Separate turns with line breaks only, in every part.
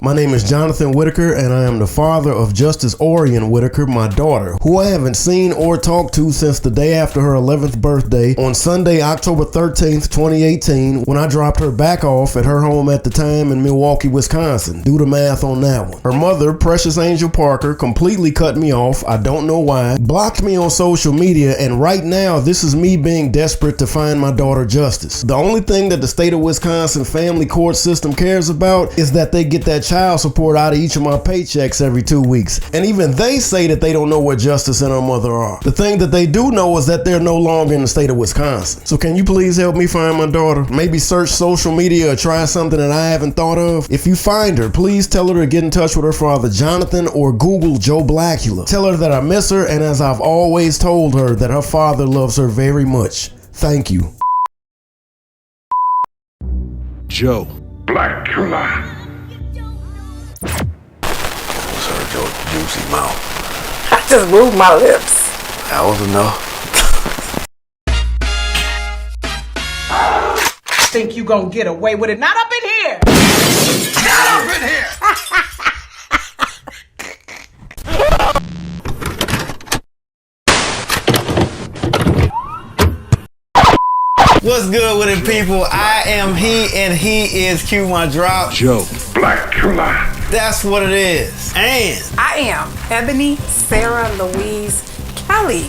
My name is Jonathan Whitaker, and I am the father of Justice Orion Whitaker, my daughter, who I haven't seen or talked to since the day after her 11th birthday on Sunday, October 13th, 2018, when I dropped her back off at her home at the time in Milwaukee, Wisconsin. Do the math on that one. Her mother, Precious Angel Parker, completely cut me off. I don't know why. Blocked me on social media, and right now, this is me being desperate to find my daughter justice. The only thing that the state of Wisconsin family court system cares about is that they get that child support out of each of my paychecks every 2 weeks. And even they say that they don't know where Justice and her mother are. The thing that they do know is that they're no longer in the state of Wisconsin. So can you please help me find my daughter? Maybe search social media or try something that I haven't thought of. If you find her, please tell her to get in touch with her father Jonathan, or Google Joe Blacula. Tell her that I miss her, and as I've always told her, that her father loves her very much. Thank you.
Joe
Blacula.
Sir Joe's juicy mouth.
I just moved my lips.
That was enough.
Think you gonna get away with it? Not up in here!
Not up in here!
What's good with it, people? I am he and he is Cue My Drop.
Joe
Blacula.
That's what it is. And
I am Ebony Sarah Louise Kelly.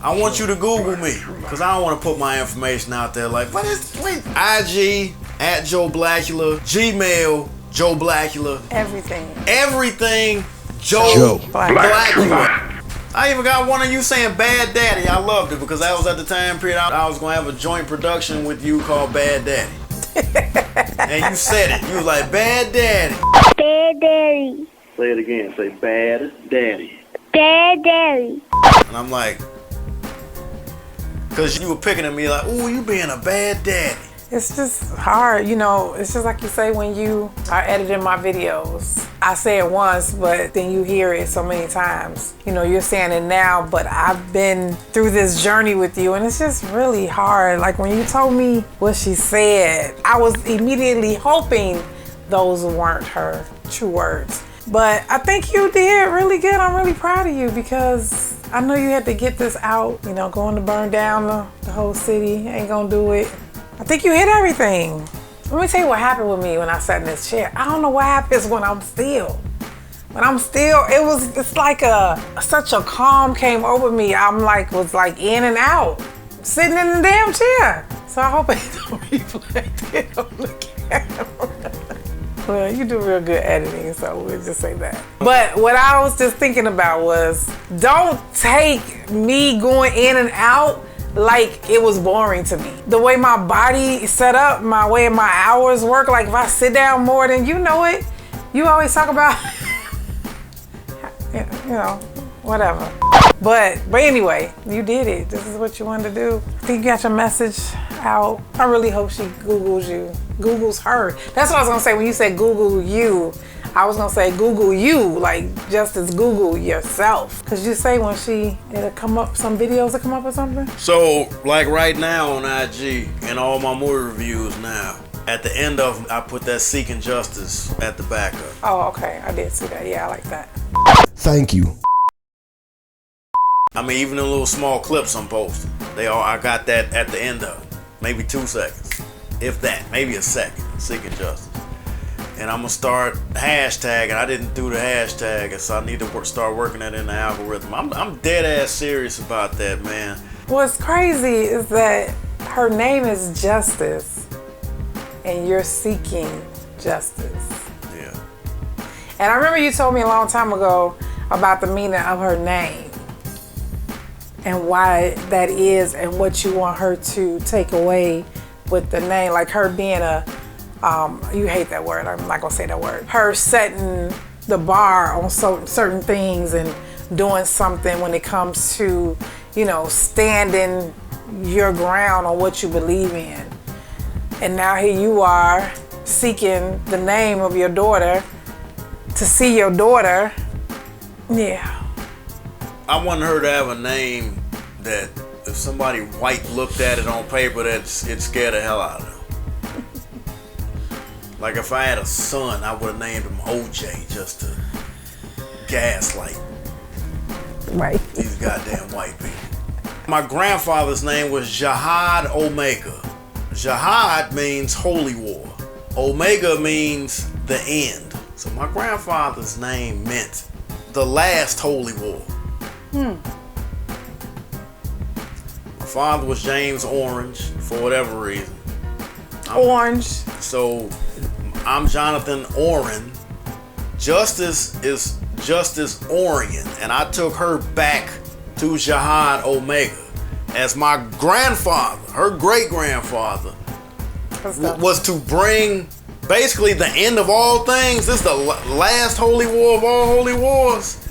I want you to Google me, because I don't want to put my information out there like, IG, at Joe Blacula, Gmail, Joe Blacula. Everything, Joe Blacula. I even got one of you saying Bad Daddy. I loved it because that was at the time period I was going to have a joint production with you called Bad Daddy. And you said it. You was like, Bad Daddy.
Bad Daddy.
Say it again. Say Bad Daddy.
Bad Daddy.
And I'm like, because you were picking at me like, ooh, you being a bad daddy.
It's just hard, you know, it's just like you say when you are editing my videos. I say it once, but then you hear it so many times. You know, you're saying it now, but I've been through this journey with you, and it's just really hard. Like when you told me what she said, I was immediately hoping those weren't her true words. But I think you did really good. I'm really proud of you because I know you had to get this out, you know, going to burn down the whole city, ain't gonna do it. I think you hit everything. Let me tell you what happened with me when I sat in this chair. I don't know what happens when I'm still. When I'm still, it's like such a calm came over me. Was like in and out, sitting in the damn chair. So I hope it don't reflect it on the camera. Well, you do real good editing, so we'll just say that. But what I was just thinking about was, don't take me going in and out like it was boring to me. The way my body is set up, my way my hours work, like if I sit down more than you know it, you always talk about, you know, whatever. But anyway, you did it. This is what you wanted to do. I think you got your message out. I really hope she Googles you. Googles her. That's what I was gonna say when you said Google you. I was gonna say Google you, like just as Google yourself. Cause you say when it'll come up, some videos will come up or something?
So like right now on IG and all my movie reviews now, at the end of them, I put that Seeking Justice at the back of it.
Oh, okay, I did see that. Yeah, I like that.
Thank you.
I mean, even the little small clips I'm posting, I got that at the end of it. Maybe 2 seconds, if that, maybe a second, Seeking Justice. And I'm gonna start hashtagging. I didn't do the hashtag, so I need to start working that in the algorithm. I'm dead ass serious about that, man.
What's crazy is that her name is Justice, and you're seeking justice.
Yeah.
And I remember you told me a long time ago about the meaning of her name and why that is and what you want her to take away with the name, like her being you hate that word, I'm not gonna say that word. Her setting the bar on certain things and doing something when it comes to, you know, standing your ground on what you believe in. And now here you are seeking the name of your daughter to see your daughter. Yeah.
I want her to have a name that if somebody white looked at it on paper, it scared the hell out of them. Like if I had a son, I would have named him OJ just to gaslight
Right.
these goddamn white people. My grandfather's name was Jihad Omega. Jihad means holy war. Omega means the end. So my grandfather's name meant the last holy war. My father was James Orange for whatever reason.
Orange.
So I'm Jonathan Orion. Justice is Justice Orion, and I took her back to Jihad Omega as my grandfather, her great-grandfather, was to bring basically the end of all things. This is the last holy war of all holy wars.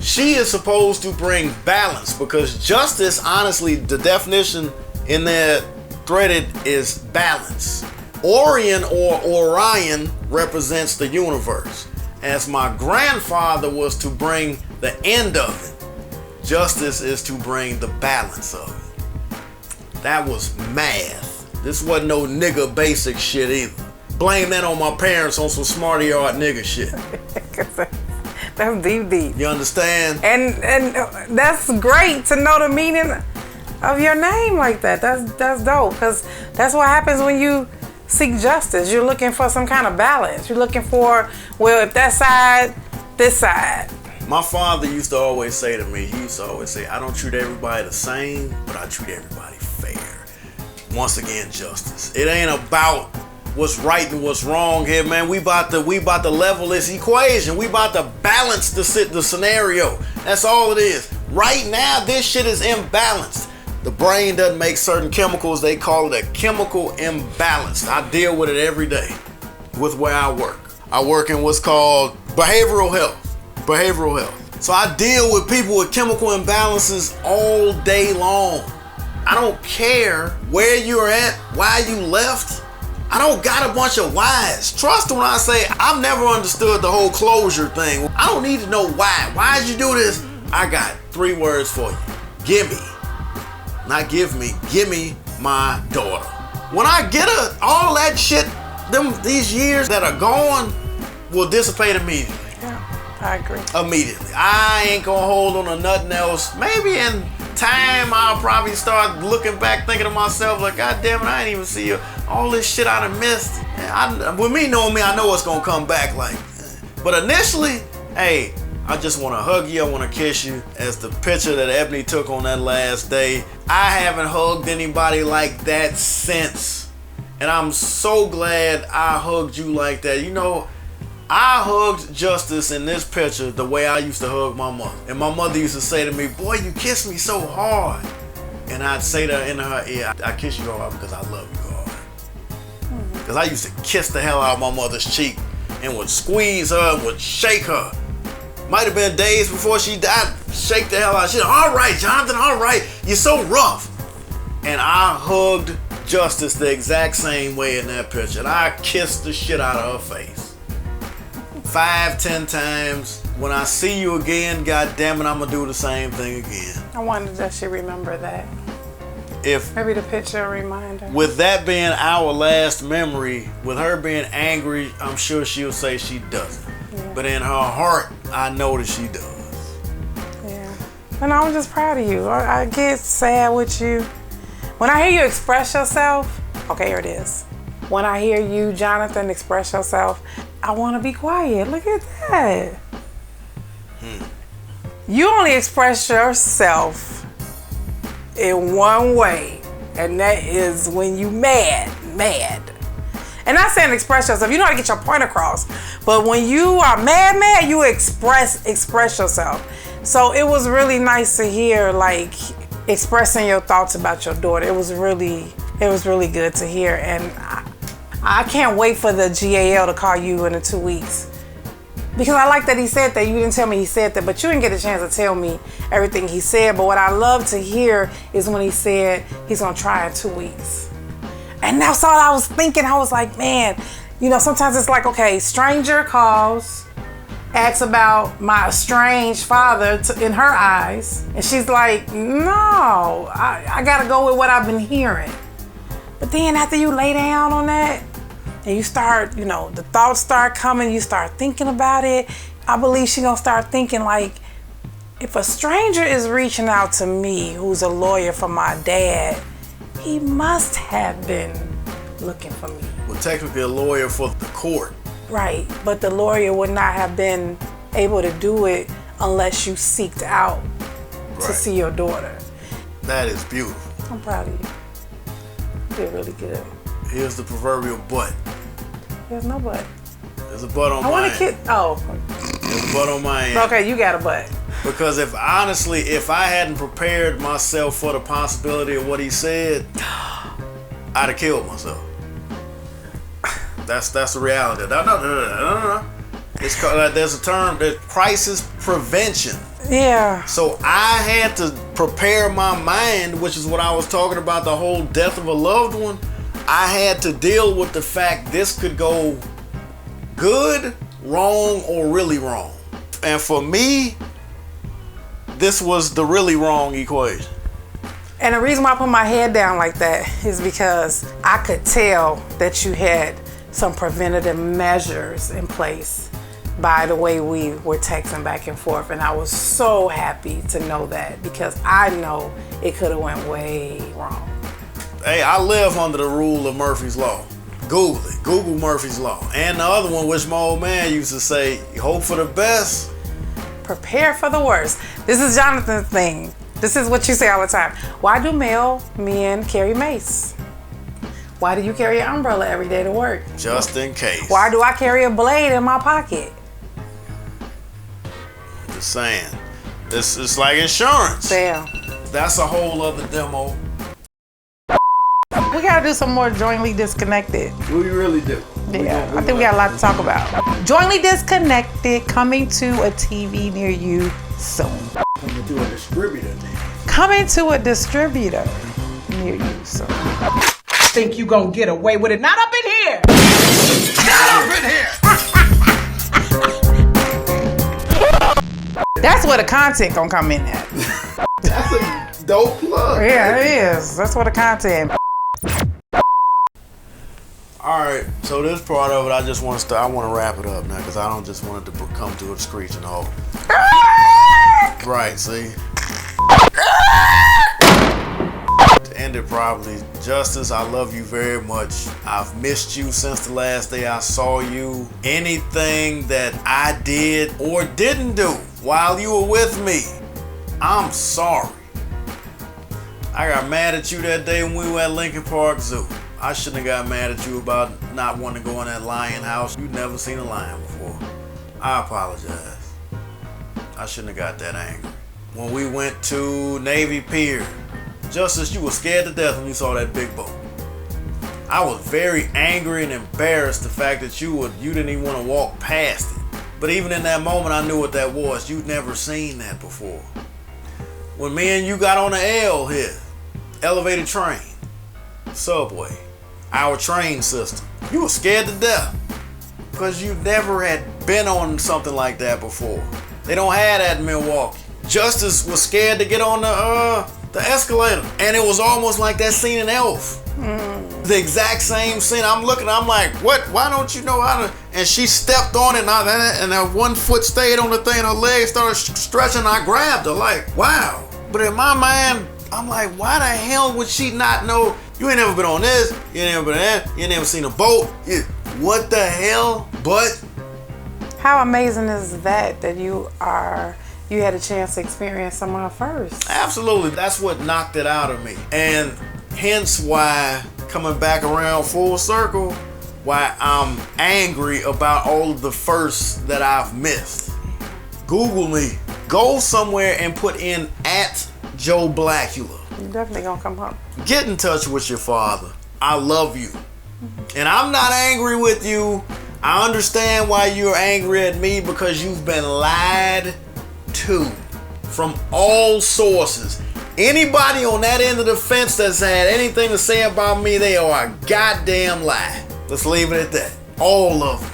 She is supposed to bring balance, because justice, honestly, the definition in there threaded is balance. Orion or Orion represents the universe. As my grandfather was to bring the end of it, justice is to bring the balance of it. That was math. This wasn't no nigga basic shit either. Blame that on my parents on some smarty art nigga shit.
That's deep.
You understand?
And that's great to know the meaning of your name like that. That's dope, because that's what happens when you seek justice. You're looking for some kind of balance. You're looking for, well, if that side, this side.
My father used to always say to me, he used to always say, I don't treat everybody the same, but I treat everybody fair. Once again, justice. It ain't about what's right and what's wrong here, man. We about to level this equation. We about to balance the scenario. That's all it is. Right now, this shit is imbalanced. The brain doesn't make certain chemicals. They call it a chemical imbalance. I deal with it every day with where I work. I work in what's called behavioral health. So I deal with people with chemical imbalances all day long. I don't care where you're at, why you left. I don't got a bunch of whys. Trust when I say I've never understood the whole closure thing. I don't need to know why. Why'd you do this? I got 3 words for you. Gimme. Not give me my daughter. When I get her, all that shit, these years that are gone will dissipate immediately.
Yeah, I agree.
Immediately. I ain't gonna hold on to nothing else. Maybe in time I'll probably start looking back thinking to myself like, God damn it, I didn't even see you. All this shit I done missed. With me knowing me, I know it's gonna come back like. But initially, hey, I just want to hug you. I want to kiss you. As the picture that Ebony took on that last day, I haven't hugged anybody like that since. And I'm so glad I hugged you like that. You know, I hugged Justice in this picture the way I used to hug my mother. And my mother used to say to me, boy, you kiss me so hard. And I'd say to her in her ear, I kiss you hard because I love you hard. Because I used to kiss the hell out of my mother's cheek and would squeeze her and would shake her. Might have been days before she died. Shake the hell out. She's all right, Jonathan, all right. You're so rough. And I hugged Justice the exact same way in that picture. And I kissed the shit out of her face. 5, 10 times. When I see you again, God damn it, I'm gonna do the same thing again.
I wonder does she remember that?
If
maybe the picture a reminder.
With that being our last memory, with her being angry, I'm sure she'll say she doesn't. Yeah. But in her heart, I know that she does.
Yeah. And I'm just proud of you. I get sad with you. When I hear you express yourself, okay, here it is. When I hear you, Jonathan, express yourself, I want to be quiet. Look at that. You only express yourself in one way, and that is when you mad. And not saying express yourself, you know how to get your point across, but when you are mad, you express yourself. So it was really nice to hear, like, expressing your thoughts about your daughter. It was really good to hear, and I can't wait for the GAL to call you in 2 weeks. Because I like that he said that. You didn't tell me he said that, but you didn't get a chance to tell me everything he said. But what I love to hear is when he said he's gonna try in 2 weeks. And that's all I was thinking. I was like, man, you know, sometimes it's like, okay, stranger calls, asks about my estranged father in her eyes. And she's like, no, I gotta go with what I've been hearing. But then after you lay down on that, and you start, the thoughts start coming, you start thinking about it, I believe she gonna start thinking like, if a stranger is reaching out to me who's a lawyer for my dad, he must have been looking for me.
Well, technically a lawyer for the court.
Right, but the lawyer would not have been able to do it unless you seeked out to see your daughter.
That is beautiful.
I'm proud of you. You're really good.
Here's the proverbial butt.
There's no butt.
There's a butt on
I
mine.
want to kid. Oh.
There's a butt on my end.
Okay, you got a butt.
Because if I hadn't prepared myself for the possibility of what he said, I'd have killed myself. That's the reality. No. It's called, there's a term, that crisis prevention.
Yeah.
So I had to prepare my mind, which is what I was talking about, the whole death of a loved one. I had to deal with the fact this could go good, wrong, or really wrong. And for me, this was the really wrong equation.
And the reason why I put my head down like that is because I could tell that you had some preventative measures in place by the way we were texting back and forth. And I was so happy to know that, because I know it could have went way wrong.
Hey, I live under the rule of Murphy's Law. Google it. Google Murphy's Law. And the other one, which my old man used to say, hope for the best.
Prepare for the worst. This is Jonathan's thing. This is what you say all the time. Why do men carry mace? Why do you carry an umbrella every day to work?
Just in case.
Why do I carry a blade in my pocket?
Just saying. It's like insurance.
Damn.
That's a whole other demo.
We gotta do some more Jointly Disconnected.
We really do.
Yeah, I think we got a lot to talk about. Jointly Disconnected, coming to a TV near you soon.
Coming to a distributor.
Coming to a distributor near you soon.
Think you gonna get away with it? Not up in here!
Not up in here!
That's where the content gonna come in at.
That's a dope plug.
Yeah, it is. That's where the content.
Alright, so this part of it, I want to wrap it up now, because I don't just want it to come to a screeching halt. Right, see? To end it properly, Justice, I love you very much. I've missed you since the last day I saw you. Anything that I did or didn't do while you were with me, I'm sorry. I got mad at you that day when we were at Lincoln Park Zoo. I shouldn't have got mad at you about not wanting to go in that lion house. You'd never seen a lion before. I apologize. I shouldn't have got that angry. When we went to Navy Pier, Justice, you were scared to death when you saw that big boat. I was very angry and embarrassed the fact that you didn't even want to walk past it. But even in that moment, I knew what that was. You'd never seen that before. When me and you got on the L here, elevated train, subway, our train system, you were scared to death because you never had been on something like that before. They don't have that in Milwaukee. Justice was scared to get on the escalator, and it was almost like that scene in Elf. The exact same scene. I'm like, what? Why don't you know how to? And she stepped on it, and her one foot stayed on the thing, and her leg started stretching. I grabbed her, like, wow. But in my mind, I'm like, why the hell would she not know? You ain't never been on this, you ain't never been on that, you ain't never seen a boat. What the hell? But
how amazing is that you had a chance to experience someone first?
Absolutely. That's what knocked it out of me. And hence why, coming back around full circle, why I'm angry about all of the firsts that I've missed. Google me. Go somewhere and put in @Joe Blacula.
You're definitely gonna come up.
Get in touch with your father. I love you. And I'm not angry with you. I understand why you're angry at me, because you've been lied to from all sources. Anybody on that end of the fence that's had anything to say about me, they are a goddamn lie. Let's leave it at that. All of them.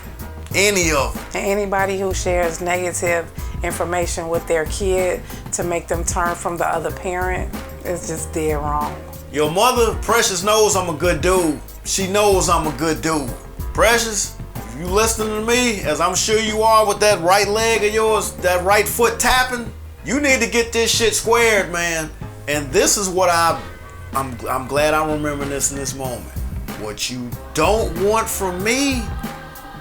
Any of them.
And anybody who shares negative information with their kid to make them turn from the other parent is just dead wrong.
Your mother, Precious, knows I'm a good dude. She knows I'm a good dude. Precious, if you listening to me, as I'm sure you are with that right leg of yours, that right foot tapping, you need to get this shit squared, man. And this is what I'm glad I'm remembering this in this moment. What you don't want from me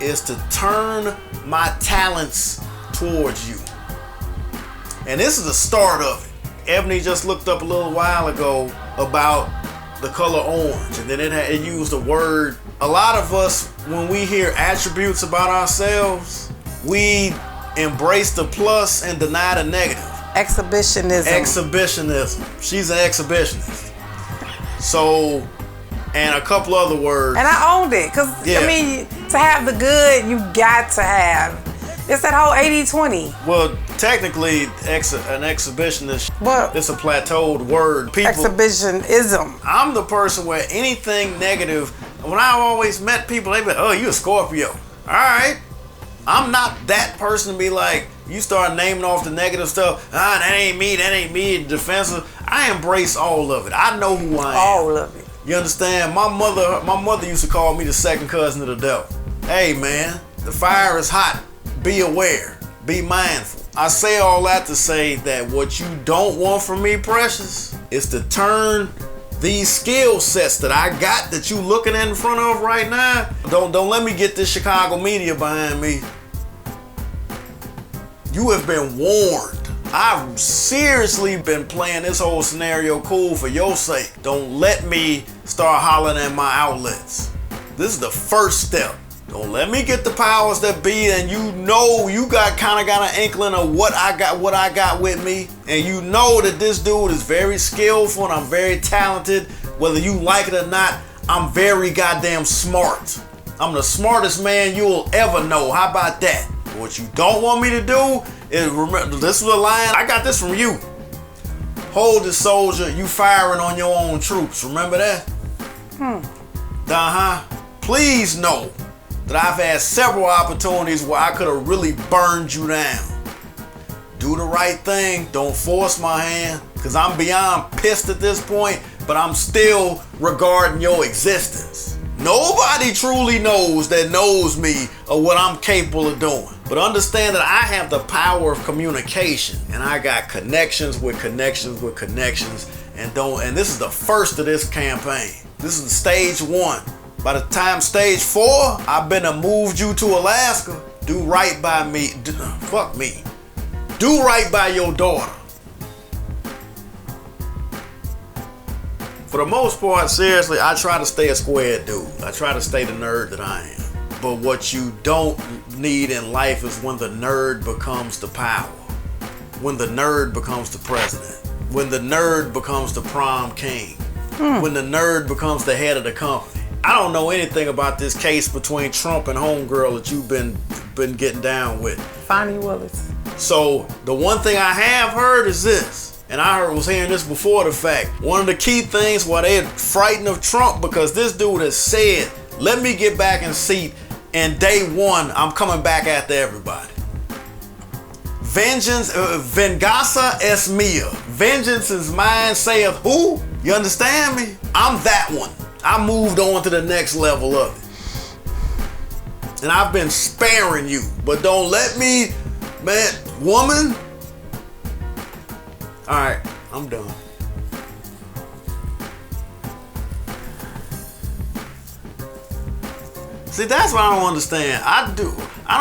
is to turn my talents towards you. And this is the start of it. Ebony just looked up a little while ago about the color orange, and then it used the word. A lot of us, when we hear attributes about ourselves, we embrace the plus and deny the negative.
Exhibitionism.
Exhibitionism. She's an exhibitionist. So, and a couple other words.
And I owned it, because,
Yeah.
I mean, to have the good, you got to have. It's that whole 80-20.
Well, technically, an exhibitionist,
What?
it's a plateaued word.
Exhibitionism.
I'm the person where anything negative, when I've always met people, they be like, oh, you a Scorpio. All right. I'm not that person to be like, you start naming off the negative stuff. That ain't me, defensive. I embrace all of it. I know who I am.
All of it.
You understand? My mother used to call me the second cousin of the devil. Hey, man, the fire is hot. Be aware. Be mindful. I say all that to say that what you don't want from me, Precious, is to turn these skill sets that I got that you looking in front of right now. Don't let me get this Chicago media behind me. You have been warned. I've seriously been playing this whole scenario cool for your sake. Don't let me start hollering at my outlets. This is the first step. Don't let me get the powers that be, and you know you got an inkling of what I got with me, and you know that this dude is very skillful and I'm very talented. Whether you like it or not, I'm very goddamn smart. I'm the smartest man you'll ever know. How about that? What you don't want me to do is remember, this was a line, I got this from you. Hold the soldier, you firing on your own troops. Remember that? Please know that I've had several opportunities where I could have really burned you down. Do the right thing, don't force my hand, because I'm beyond pissed at this point, but I'm still regarding your existence. Nobody truly knows that knows me or what I'm capable of doing. But understand that I have the power of communication, and I got connections with connections with connections, and this is the first of this campaign. This is stage 1. By the time stage 4, I've been to moved you to Alaska. Do right by me. Fuck me. Do right by your daughter. For the most part, seriously, I try to stay a square dude. I try to stay the nerd that I am. But what you don't need in life is when the nerd becomes the power. When the nerd becomes the president. When the nerd becomes the prom king. When the nerd becomes the head of the company. I don't know anything about this case between Trump and homegirl that you've been getting down with.
Fonnie Willis.
So the one thing I have heard is this, and I was hearing this before the fact. One of the key things why they're frightened of Trump, because this dude has said, let me get back in seat, and day 1, I'm coming back after everybody. Venganza es mia. Vengeance is mine, saith who? You understand me? I'm that one. I moved on to the next level of it. And I've been sparing you. But don't let me, man, woman. All right, I'm done. See, that's what I don't understand. I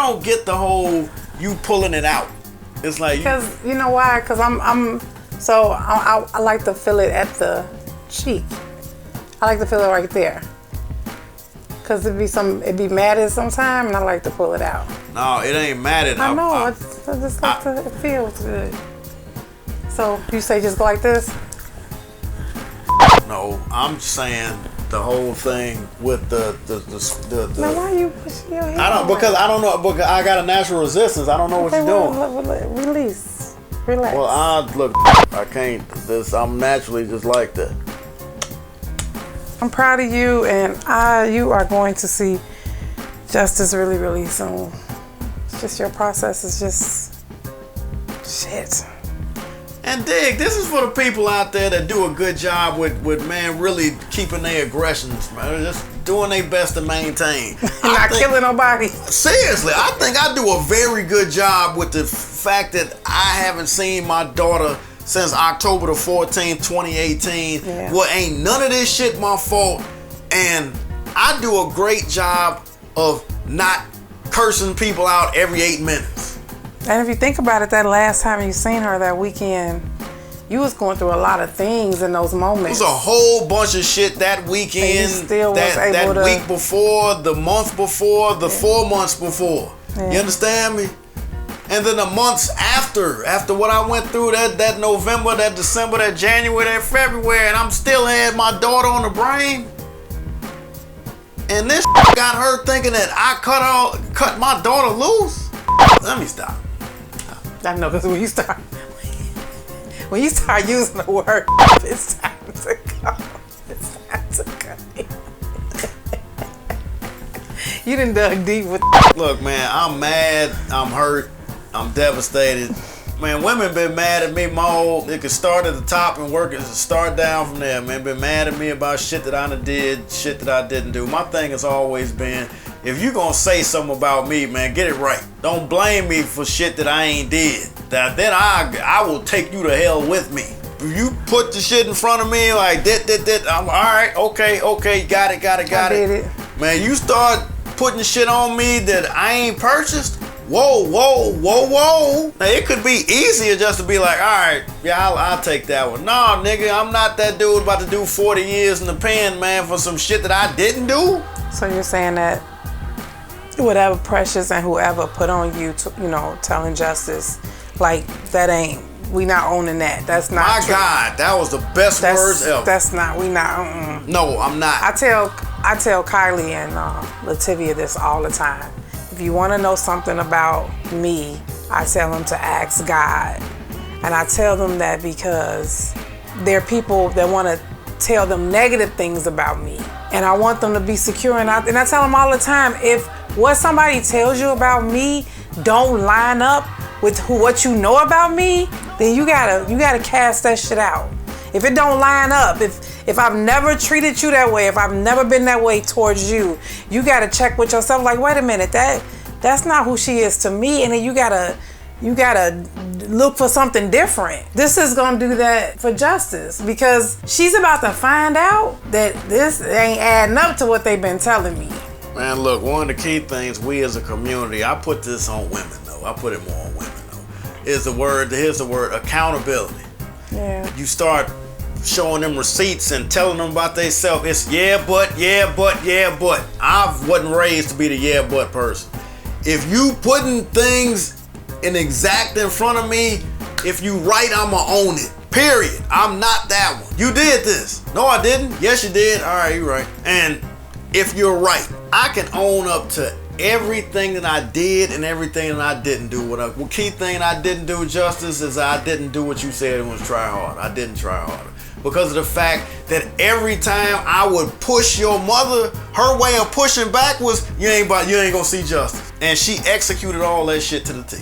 don't get the whole you pulling it out. It's like,
because you know why? Because I like to feel it at the cheek. I like to feel it right there. Cause it'd be matted sometime, and I like to pull it out.
No, it ain't matted.
I know. I just like to. It feels good. So you say just go like this?
No, I'm saying the whole thing with the.
Now why are you pushing your hand?
I don't know, because I got a natural resistance. I don't know what you're doing.
Release. Relax.
Well, I can't. I'm naturally just like that.
I'm proud of you, and you are going to see justice really, really soon. It's just your process is just shit.
And dig, this is for the people out there that do a good job with man, really keeping their aggressions, man. Just doing their best to maintain.
Not killing nobody.
Seriously, I think I do a very good job with the fact that I haven't seen my daughter since October the 14th, 2018.
Yeah.
Well, ain't none of this shit my fault. And I do a great job of not cursing people out every 8 minutes.
And if you think about it, that last time you seen her that weekend, you was going through a lot of things in those moments.
It was a whole bunch of shit that weekend,
still was able
that
to,
week before, the month before, the 4 months before.
Yeah.
You understand me? And then the months after what I went through, that November, that December, that January, that February, and I'm still had my daughter on the brain. And this got her thinking that I cut my daughter loose. Let me stop.
I know, because when you start using the word, it's time to go. It's time to go. You done dug deep with.
Look, man, I'm mad. I'm hurt. I'm devastated. Man, women been mad at me, Mo. It could start at the top and work and start down from there, man. Been mad at me about shit that I done did, shit that I didn't do. My thing has always been, if you gonna say something about me, man, get it right. Don't blame me for shit that I ain't did. Then I will take you to hell with me. If you put the shit in front of me like that, I'm all right, okay, got it.
I did it.
Man, you start putting shit on me that I ain't purchased. Whoa. Now, it could be easier just to be like, all right, yeah, I'll take that one. No, nigga, I'm not that dude about to do 40 years in the pen, man, for some shit that I didn't do.
So you're saying that whatever Precious and whoever put on you, telling Justice, like, that ain't, we not owning that. That's not
My
true.
God, that was the best words ever.
That's not, we not,
No, I'm not.
I tell Kylie and Lativia this all the time. If you want to know something about me, I tell them to ask God. And I tell them that because there are people that want to tell them negative things about me. And I want them to be secure. And I tell them all the time, if what somebody tells you about me don't line up with what you know about me, then you gotta cast that shit out. If it don't line up, if I've never treated you that way, if I've never been that way towards you, you gotta check with yourself. Like, wait a minute, that's not who she is to me, and then you gotta look for something different. This is gonna do that for Justice because she's about to find out that this ain't adding up to what they've been telling me.
Man, look, one of the key things we as a community, I put this on women though. I put it more on women though. Here's the word, accountability.
Yeah.
You start showing them receipts and telling them about themselves. It's yeah, but. I wasn't raised to be the yeah, but person. If you putting things in exact in front of me, if you right, I'ma own it. Period. I'm not that one. You did this. No, I didn't. Yes, you did. All right, you're right. And if you're right, I can own up to everything that I did and everything that I didn't do. What key thing I didn't do, Justice, is I didn't do what you said it was try hard. I didn't try harder. Because of the fact that every time I would push your mother, her way of pushing back was, you ain't gonna see justice. And she executed all that shit to the T.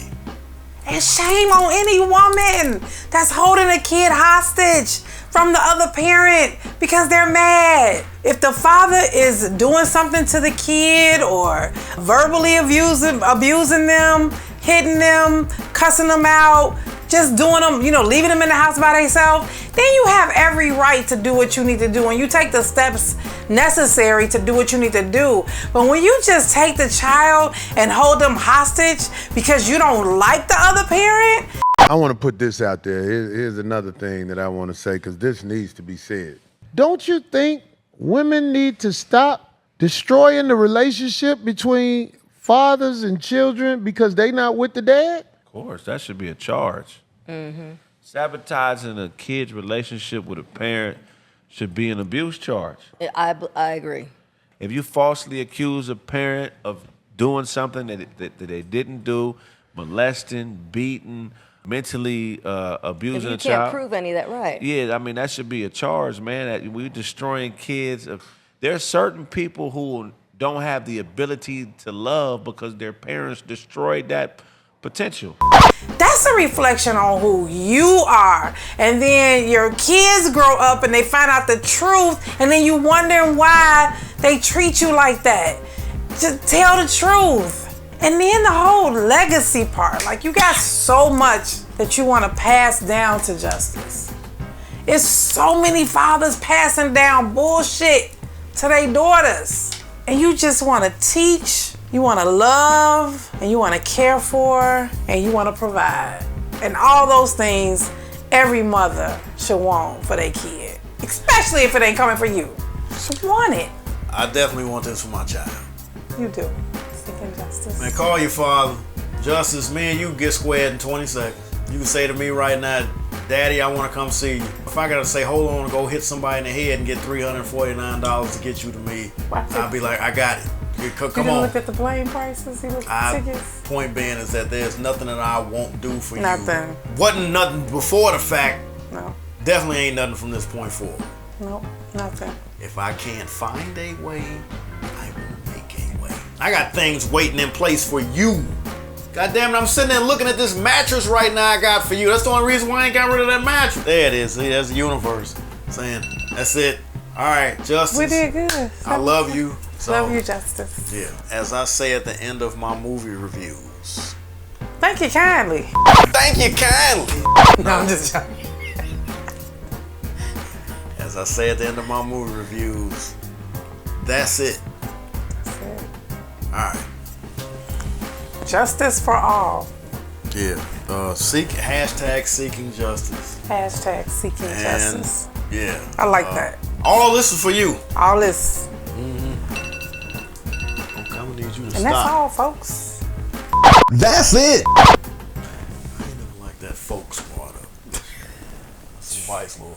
And shame on any woman that's holding a kid hostage from the other parent because they're mad. If the father is doing something to the kid or verbally abusing them, hitting them, cussing them out, just doing them, leaving them in the house by themselves, then you have every right to do what you need to do and you take the steps necessary to do what you need to do. But when you just take the child and hold them hostage because you don't like the other parent.
I want to put this out there. Here's another thing that I want to say because this needs to be said. Don't you think women need to stop destroying the relationship between fathers and children because they not with the dad?
Of course, that should be a charge. Mm-hmm. Sabotaging a kid's relationship with a parent should be an abuse charge.
I agree.
If you falsely accuse a parent of doing something that they didn't do, molesting, beating, mentally abusing a child.
You can't prove any of that, right?
Yeah, I mean, that should be a charge, man. That we're destroying kids. There are certain people who don't have the ability to love because their parents destroyed that potential.
That's a reflection on who you are. And then your kids grow up and they find out the truth, and then you wondering why they treat you like that. Just tell the truth. And then the whole legacy part. Like, you got so much that you want to pass down to Justice. It's so many fathers passing down bullshit to their daughters. And you just want to teach, you want to love, and you want to care for, and you want to provide. And all those things every mother should want for their kid. Especially if it ain't coming for you. You should want it.
I definitely want this for my child.
You do. Seeking justice.
Man, call your father. Justice, me and you get squared in 20 seconds. You can say to me right now, Daddy, I want to come see you. If I gotta say, hold on, go hit somebody in the head and get $349 to get you to me, I'll be like, I got it. Come
you didn't
on.
Look at the plane prices. You look at the tickets.
Point being is that there's nothing that I won't do for you.
Nothing.
Wasn't nothing before the fact.
No.
Definitely ain't nothing from this point forward.
Nope, nothing.
If I can't find a way, I will make a way. I got things waiting in place for you. God damn it, I'm sitting there looking at this mattress right now I got for you. That's the only reason why I ain't got rid of that mattress. There it is. See, that's the universe saying, that's it. All right, Justice.
We did good.
I love you. So,
love you, Justice.
Yeah, as I say at the end of my movie reviews.
Thank you kindly.
Thank you kindly.
No, I'm just joking.
As I say at the end of my movie reviews, that's it.
That's it.
All right.
Justice for all.
Yeah. Hashtag seeking justice.
Hashtag seeking justice.
Yeah.
I like that.
All this is for you.
All this.
Okay, I'm gonna need you to
and
stop.
that's all, folks.
That's it.
I ain't never like that folks brought up. That's wise, Lord.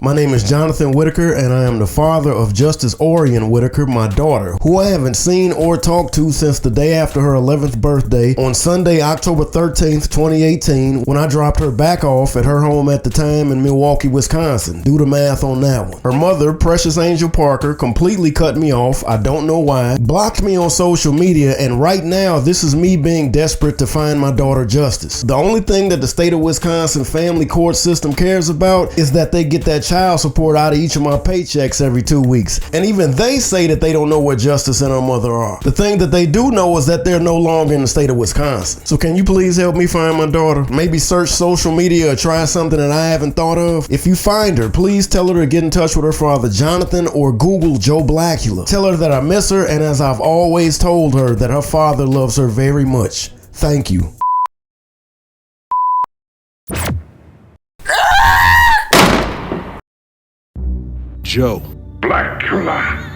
My name is Jonathan Whitaker, and I am the father of Justice Orion Whitaker, my daughter, who I haven't seen or talked to since the day after her 11th birthday on Sunday, October 13th, 2018, when I dropped her back off at her home at the time in Milwaukee, Wisconsin. Do the math on that one. Her mother, Precious Angel Parker, completely cut me off, I don't know why, blocked me on social media, and right now this is me being desperate to find my daughter Justice. The only thing that the state of Wisconsin family court system cares about is that they get that child support out of each of my paychecks every 2 weeks. And even they say that they don't know where Justice and her mother are. The thing that they do know is that they're no longer in the state of Wisconsin. So can you please help me find my daughter? Maybe search social media or try something that I haven't thought of. If you find her, please tell her to get in touch with her father Jonathan or Google Joe Blacula. Tell her that I miss her, and as I've always told her, that her father loves her very much. Thank you.
Joe Blacula.